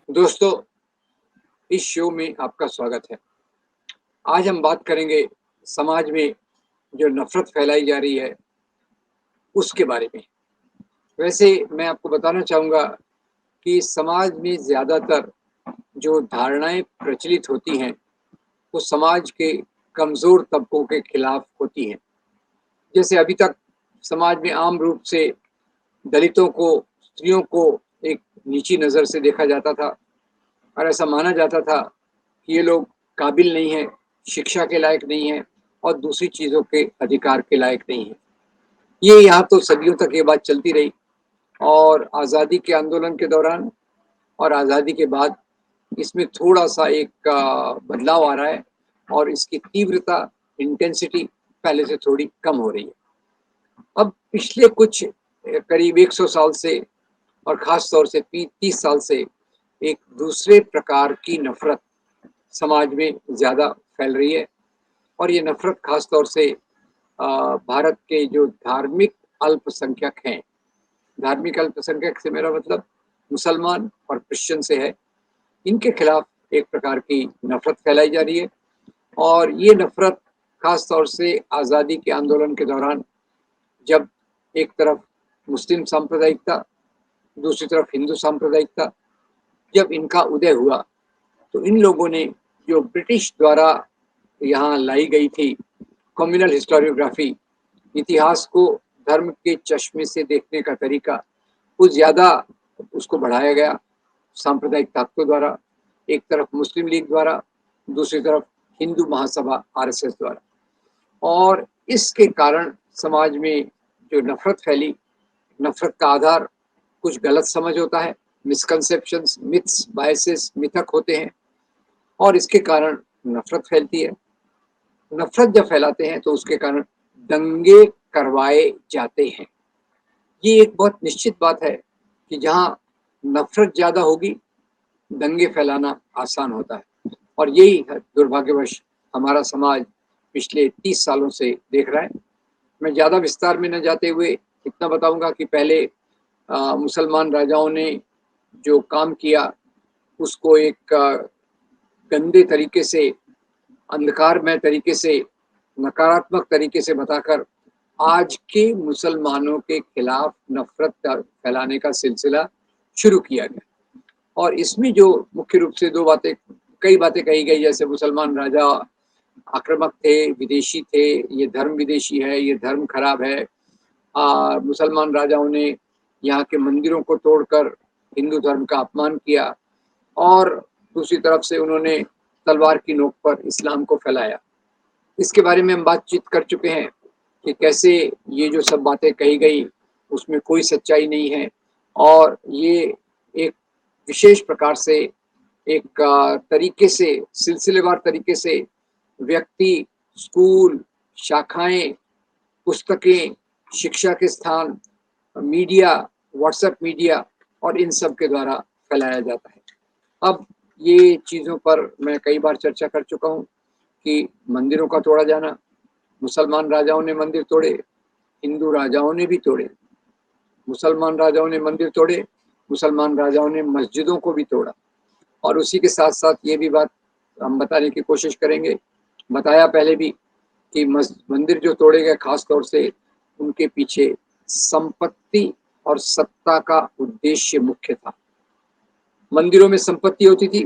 दोस्तों, इस शो में आपका स्वागत है। आज हम बात करेंगे समाज में जो नफ़रत फैलाई जा रही है, उसके बारे में। वैसे मैं आपको बताना चाहूँगा कि समाज में ज़्यादातर जो धारणाएँ प्रचलित होती हैं, वो समाज के कमज़ोर तबकों के खिलाफ होती हैं। जैसे अभी तक समाज में आम रूप से दलितों को, स्त्रियों को एक नीची नज़र से देखा जाता था और ऐसा माना जाता था कि ये लोग काबिल नहीं हैं, शिक्षा के लायक नहीं हैं और दूसरी चीज़ों के अधिकार के लायक नहीं हैं। ये यहाँ तो सदियों तक ये बात चलती रही और आज़ादी के आंदोलन के दौरान और आज़ादी के बाद इसमें थोड़ा-सा एक बदलाव आ रहा है और इसकी तीव्रता, इंटेंसिटी पहले से थोड़ी कम हो रही है। अब पिछले कुछ करीब 100 साल से और ख़ास तौर से 30 साल से एक दूसरे प्रकार की नफ़रत समाज में ज़्यादा फैल रही है और ये नफ़रत ख़ास तौर से भारत के जो धार्मिक अल्पसंख्यक हैं, धार्मिक अल्पसंख्यक से मेरा मतलब मुसलमान और क्रिश्चियन से है, इनके खिलाफ एक प्रकार की नफ़रत फैलाई जा रही है और ये नफ़रत ख़ास तौर से आज़ादी के आंदोलन के दौरान जब एक तरफ मुस्लिम सांप्रदायिकता, दूसरी तरफ हिंदू सांप्रदायिकता, जब इनका उदय हुआ, तो इन लोगों ने जो ब्रिटिश द्वारा यहाँ लाई गई थी कम्युनल हिस्टोरियोग्राफी, इतिहास को धर्म के चश्मे से देखने का तरीका, कुछ ज़्यादा उसको बढ़ाया गया सांप्रदायिक ताकतों द्वारा, एक तरफ मुस्लिम लीग द्वारा, दूसरी तरफ हिंदू महासभा आरएसएस द्वारा। और इसके कारण समाज में जो नफ़रत फैली, नफ़रत का आधार कुछ गलत समझ होता है, मिसकंसेप्शंस, मिथ्स, बायसेस, मिथक होते हैं और इसके कारण नफ़रत फैलती है। नफ़रत जब फैलाते हैं तो उसके कारण दंगे करवाए जाते हैं। ये एक बहुत निश्चित बात है कि जहाँ नफ़रत ज़्यादा होगी, दंगे फैलाना आसान होता है और यही दुर्भाग्यवश हमारा समाज पिछले 30 सालों से देख रहा है। मैं ज़्यादा विस्तार में न जाते हुए इतना बताऊँगा कि पहले मुसलमान राजाओं ने जो काम किया, उसको एक गंदे तरीके से, अंधकारमय तरीके से, नकारात्मक तरीके से बताकर आज के मुसलमानों के खिलाफ नफ़रत का फैलाने का सिलसिला शुरू किया गया और इसमें जो मुख्य रूप से 2 बातें, कई बातें कही गई, जैसे मुसलमान राजा आक्रामक थे, विदेशी थे, ये धर्म विदेशी है, ये धर्म खराब है। मुसलमान राजाओं ने यहाँ के मंदिरों को तोड़कर हिंदू धर्म का अपमान किया और दूसरी तरफ से उन्होंने तलवार की नोक पर इस्लाम को फैलाया। इसके बारे में हम बातचीत कर चुके हैं कि कैसे ये जो सब बातें कही गई, उसमें कोई सच्चाई नहीं है और ये एक विशेष प्रकार से एक तरीके से, सिलसिलेवार तरीके से व्यक्ति, स्कूल, शाखाएँ, पुस्तकें, शिक्षा के स्थान, मीडिया, व्हाट्सएप मीडिया और इन सब के द्वारा फैलाया जाता है। अब ये चीज़ों पर मैं कई बार चर्चा कर चुका हूँ कि मंदिरों का तोड़ा जाना, मुसलमान राजाओं ने मंदिर तोड़े, हिंदू राजाओं ने भी तोड़े। मुसलमान राजाओं ने मंदिर तोड़े, मुसलमान राजाओं ने मस्जिदों को भी तोड़ा और उसी के साथ-साथ ये भी बात हम बताने की कोशिश करेंगे, बताया पहले भी कि मंदिर जो तोड़े गए ख़ास तौर से उनके पीछे संपत्ति और सत्ता का उद्देश्य मुख्य था। मंदिरों में संपत्ति होती थी,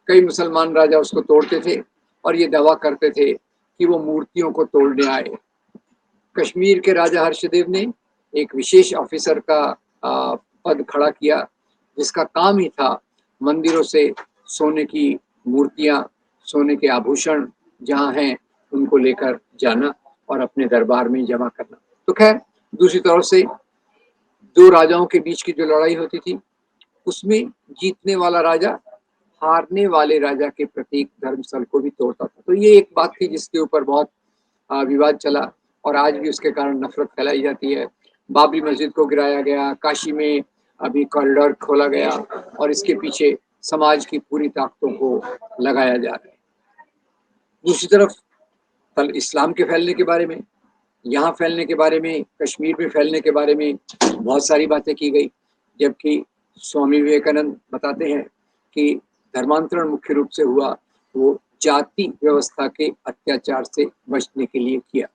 कई मुसलमान राजा उसको तोड़ते थे और ये दावा करते थे कि वो मूर्तियों को तोड़ने आए। कश्मीर के राजा हर्षदेव ने एक विशेष ऑफिसर का पद खड़ा किया, जिसका काम ही था मंदिरों से सोने की मूर्तियाँ, सोने के आभूषण जहाँ हैं, उनको लेकर जाना और अपने दरबार में जमा करना। तो खैर, दूसरी तरफ से 2 राजाओं के बीच की जो लड़ाई होती थी, उसमें जीतने वाला राजा हारने वाले राजा के प्रतीक धर्मस्थल को भी तोड़ता था। तो ये एक बात थी जिसके ऊपर बहुत विवाद चला और आज भी उसके कारण नफ़रत फैलाई जाती है। बाबरी मस्जिद को गिराया गया, काशी में अभी कॉरिडोर खोला गया और इसके पीछे समाज की पूरी ताकतों को लगाया जा रहा है। दूसरी तरफ कल इस्लाम के फैलने के बारे में, यहाँ फैलने के बारे में, कश्मीर में फैलने के बारे में बहुत सारी बातें की गई, जबकि स्वामी विवेकानंद बताते हैं कि धर्मांतरण मुख्य रूप से हुआ वो जाति व्यवस्था के अत्याचार से बचने के लिए किया।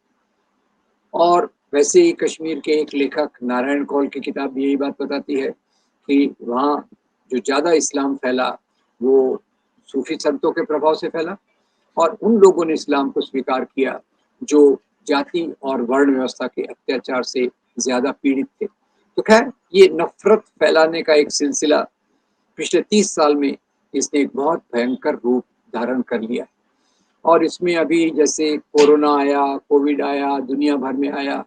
और वैसे ही कश्मीर के एक लेखक नारायण कौल की किताब भी यही बात बताती है कि वहाँ जो ज़्यादा इस्लाम फैला वो सूफी संतों के प्रभाव से फैला और उन लोगों ने इस्लाम को स्वीकार किया जो जाति और वर्ण व्यवस्था के अत्याचार से ज़्यादा पीड़ित थे। तो खैर ये नफरत फैलाने का एक सिलसिला पिछले 30 साल में इसने एक बहुत भयंकर रूप धारण कर लिया है। और इसमें अभी जैसे कोरोना आया, कोविड आया, दुनिया भर में आया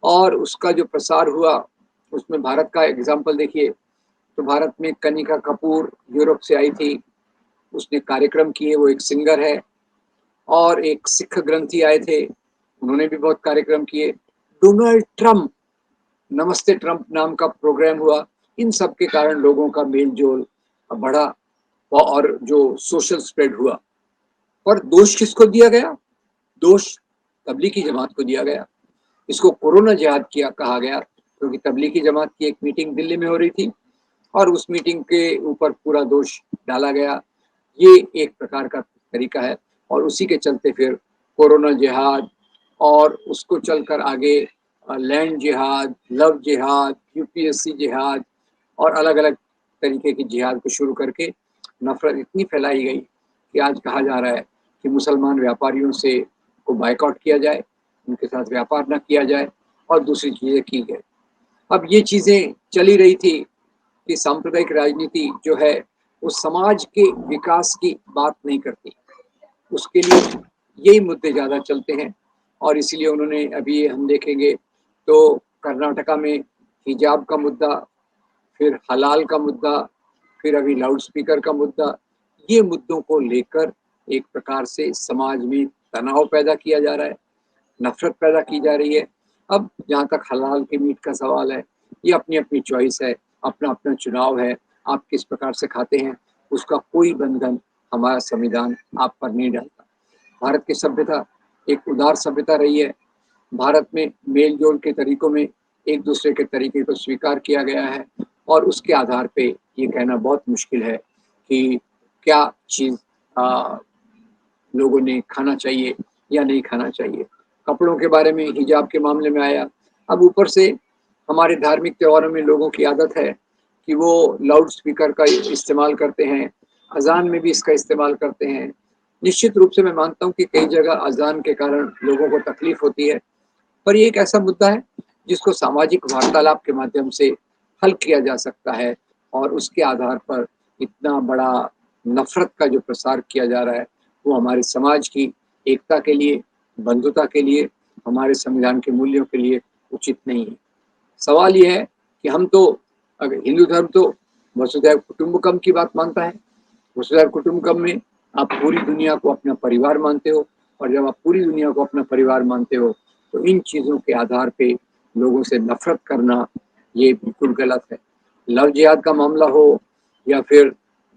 और उसका जो प्रसार हुआ उसमें भारत का एग्जाम्पल देखिए। तो भारत में कनिका कपूर यूरोप से आई थी, उसने कार्यक्रम किए, वो एक सिंगर है। और एक सिख ग्रंथी आए थे, उन्होंने भी बहुत कार्यक्रम किए। डोनाल्ड ट्रम्प, नमस्ते ट्रम्प नाम का प्रोग्राम हुआ। इन सब के कारण लोगों का मेल जोल बढ़ा और जो सोशल स्प्रेड हुआ। और दोष किसको दिया गया? दोष तबलीगी जमात को दिया गया। इसको कोरोना जिहाद किया कहा गया क्योंकि तबलीगी जमात की एक मीटिंग दिल्ली में हो रही थी और उस मीटिंग के ऊपर पूरा दोष डाला गया। ये एक प्रकार का तरीका है और उसी के चलते फिर कोरोना जिहाद और उसको चलकर आगे लैंड जिहाद, लव जिहाद, यूपीएससी जिहाद और अलग अलग तरीके की जिहाद को शुरू करके नफरत इतनी फैलाई गई कि आज कहा जा रहा है कि मुसलमान व्यापारियों से को बायकॉट किया जाए, उनके साथ व्यापार न किया जाए और दूसरी चीज़ें की गई। अब ये चीज़ें चली रही थी कि सांप्रदायिक राजनीति जो है वो समाज के विकास की बात नहीं करती, उसके लिए यही मुद्दे ज़्यादा चलते हैं। और इसीलिए उन्होंने अभी हम देखेंगे तो कर्नाटका में हिजाब का मुद्दा, फिर हलाल का मुद्दा, फिर अभी लाउड स्पीकर का मुद्दा, ये मुद्दों को लेकर एक प्रकार से समाज में तनाव पैदा किया जा रहा है, नफरत पैदा की जा रही है। अब जहाँ तक हलाल के मीट का सवाल है, ये अपनी अपनी चॉइस है, अपना अपना चुनाव है, आप किस प्रकार से खाते हैं उसका कोई बंधन हमारा संविधान आप पर नहीं डालता। भारत की सभ्यता एक उदार सभ्यता रही है। भारत में मेल जोल के तरीकों में एक दूसरे के तरीके को स्वीकार किया गया है और उसके आधार पे ये कहना बहुत मुश्किल है कि क्या चीज़ लोगों ने खाना चाहिए या नहीं खाना चाहिए। कपड़ों के बारे में हिजाब के मामले में आया। अब ऊपर से हमारे धार्मिक त्योहारों में लोगों की आदत है कि वो लाउड स्पीकर का इस्तेमाल करते हैं, अजान में भी इसका इस्तेमाल करते हैं। निश्चित रूप से मैं मानता हूँ कि कई जगह अजान के कारण लोगों को तकलीफ होती है, पर ये एक ऐसा मुद्दा है जिसको सामाजिक वार्तालाप के माध्यम से हल किया जा सकता है और उसके आधार पर इतना बड़ा नफरत का जो प्रसार किया जा रहा है वो हमारे समाज की एकता के लिए, बंधुता के लिए, हमारे संविधान के मूल्यों के लिए उचित नहीं है। सवाल ये है कि हम तो अगर हिंदू धर्म तो वसुधैव कुटुंबकम की बात मानता है। वसुधैव कुटुंबकम में आप पूरी दुनिया को अपना परिवार मानते हो और जब आप पूरी दुनिया को अपना परिवार मानते हो तो इन चीज़ों के आधार पे लोगों से नफरत करना ये बिल्कुल गलत है। लव जिहाद का मामला हो या फिर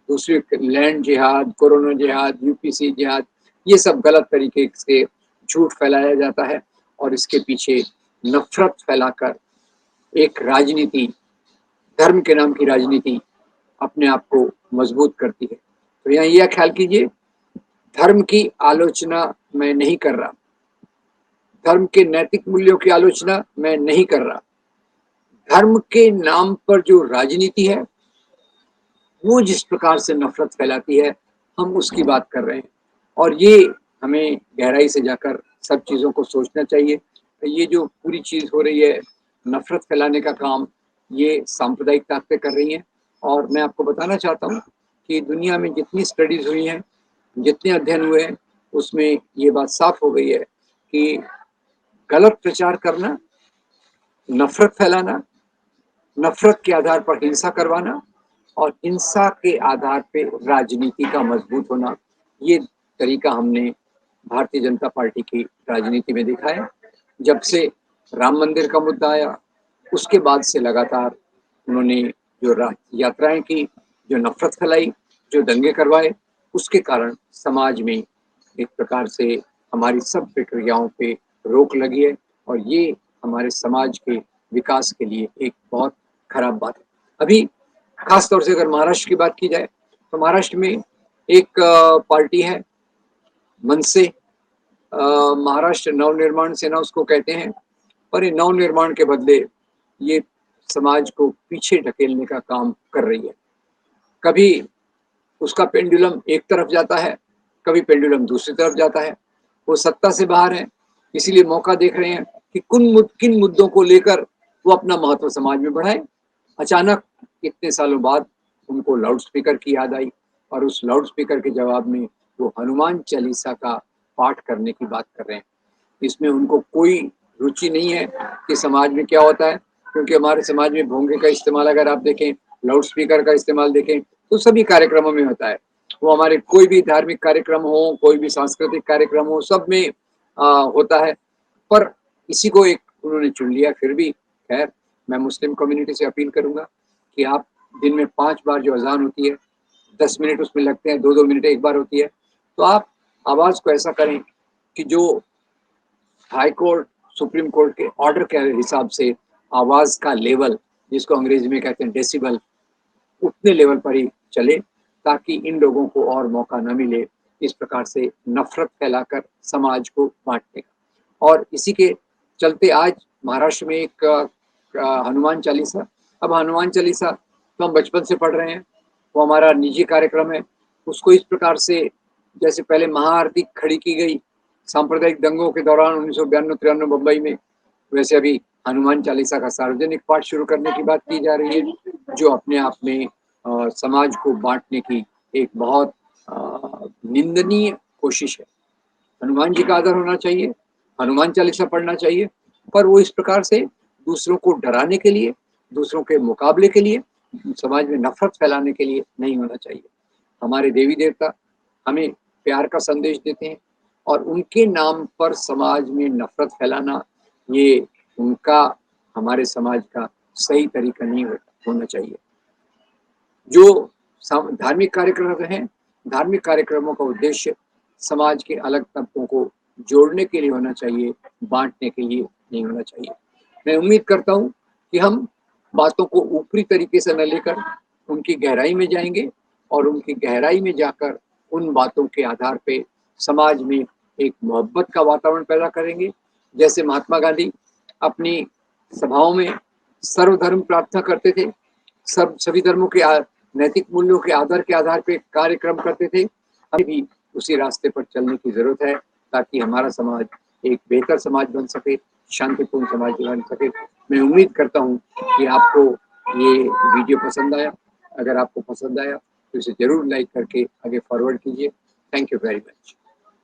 दूसरी लैंड जिहाद, कोरोना जिहाद, यूपीसी जिहाद, ये सब गलत तरीके से झूठ फैलाया जाता है और इसके पीछे नफरत फैलाकर एक राजनीति, धर्म के नाम की राजनीति अपने आप को मजबूत करती है। तो यहाँ यह ख्याल कीजिए, धर्म की आलोचना मैं नहीं कर रहा, धर्म के नैतिक मूल्यों की आलोचना मैं नहीं कर रहा, धर्म के नाम पर जो राजनीति है वो जिस प्रकार से नफरत फैलाती है हम उसकी बात कर रहे हैं। और ये हमें गहराई से जाकर सब चीज़ों को सोचना चाहिए। ये जो पूरी चीज़ हो रही है, नफरत फैलाने का काम, ये सांप्रदायिक ताकतें कर रही हैं। और मैं आपको बताना चाहता हूँ कि दुनिया में जितनी स्टडीज़ हुई हैं, जितने अध्ययन हुए हैं, उसमें ये बात साफ हो गई है कि गलत प्रचार करना, नफरत फैलाना, नफरत के आधार पर हिंसा करवाना और हिंसा के आधार पे राजनीति का मजबूत होना, ये तरीका हमने भारतीय जनता पार्टी की राजनीति में देखा है। जब से राम मंदिर का मुद्दा आया उसके बाद से लगातार उन्होंने जो यात्राएं की, जो नफरत फैलाई, जो दंगे करवाए, उसके कारण समाज में एक प्रकार से हमारी सब प्रक्रियाओं पे रोक लगी है और ये हमारे समाज के विकास के लिए एक बहुत खराब बात है। अभी खास तौर से अगर महाराष्ट्र की बात की जाए तो महाराष्ट्र में एक पार्टी है मनसे, महाराष्ट्र नवनिर्माण सेना उसको कहते हैं, पर ये नवनिर्माण के बदले ये समाज को पीछे ढकेलने का काम कर रही है। कभी उसका पेंडुलम एक तरफ जाता है, कभी पेंडुलम दूसरी तरफ जाता है। वो सत्ता से बाहर है, इसीलिए मौका देख रहे हैं कि किन मुद्दों को लेकर वो अपना महत्व समाज में बढ़ाए। अचानक इतने सालों बाद उनको लाउड स्पीकर की याद आई और उस लाउड स्पीकर के जवाब में वो हनुमान चालीसा का पाठ करने की बात कर रहे हैं। इसमें उनको कोई रुचि नहीं है कि समाज में क्या होता है, क्योंकि हमारे समाज में भोंगे का इस्तेमाल अगर आप देखें, लाउड स्पीकर का इस्तेमाल देखें, तो सभी कार्यक्रमों में होता है। वो हमारे कोई भी धार्मिक कार्यक्रम हो, कोई भी सांस्कृतिक कार्यक्रम हो, सब में होता है। पर इसी को एक उन्होंने चुन लिया। फिर भी खैर, मैं मुस्लिम कम्युनिटी से अपील करूंगा कि आप दिन में 5 बार जो अजान होती है, 10 मिनट उसमें लगते हैं, 2-2 मिनट एक बार होती है, तो आप आवाज़ को ऐसा करें कि जो हाई कोर्ट, सुप्रीम कोर्ट के ऑर्डर के हिसाब से आवाज़ का लेवल, जिसको अंग्रेजी में कहते हैं डेसिबल, उतने लेवल पर ही चले, ताकि इन लोगों को और मौका न मिले इस प्रकार से नफरत फैलाकर समाज को बांटने का। और इसी के चलते आज महाराष्ट्र में एक हनुमान चालीसा, अब हनुमान चालीसा तो हम बचपन से पढ़ रहे हैं, वो हमारा निजी कार्यक्रम है। उसको इस प्रकार से, जैसे पहले महाआरती खड़ी की गई सांप्रदायिक दंगों के दौरान 1992-93 मुंबई में, वैसे अभी हनुमान चालीसा का सार्वजनिक पाठ शुरू करने की बात की जा रही है, जो अपने आप में समाज को बांटने की एक बहुत निंदनीय कोशिश है। हनुमान जी का आदर होना चाहिए, हनुमान चालीसा पढ़ना चाहिए, पर वो इस प्रकार से दूसरों को डराने के लिए, दूसरों के मुकाबले के लिए, समाज में नफरत फैलाने के लिए नहीं होना चाहिए। हमारे देवी देवता हमें प्यार का संदेश देते हैं और उनके नाम पर समाज में नफरत फैलाना, ये उनका, हमारे समाज का सही तरीका नहीं होना चाहिए। जो धार्मिक कार्यक्रम हैं, धार्मिक कार्यक्रमों का उद्देश्य समाज के अलग तबकों को जोड़ने के लिए होना चाहिए, बांटने के लिए नहीं होना चाहिए। मैं उम्मीद करता हूँ कि हम बातों को ऊपरी तरीके से न लेकर उनकी गहराई में जाएंगे और उनकी गहराई में जाकर उन बातों के आधार पे समाज में एक मोहब्बत का वातावरण पैदा करेंगे। जैसे महात्मा गांधी अपनी सभाओं में सर्वधर्म प्रार्थना करते थे, सभी धर्मों के नैतिक मूल्यों के आधार पे कार्यक्रम करते थे, हमें भी उसी रास्ते पर चलने की जरूरत है, ताकि हमारा समाज एक बेहतर समाज बन सके, शांतिपूर्ण समाज बन सके। मैं उम्मीद करता हूँ कि आपको ये वीडियो पसंद आया। अगर आपको पसंद आया तो इसे जरूर लाइक करके आगे फॉरवर्ड कीजिए। Thank you very much.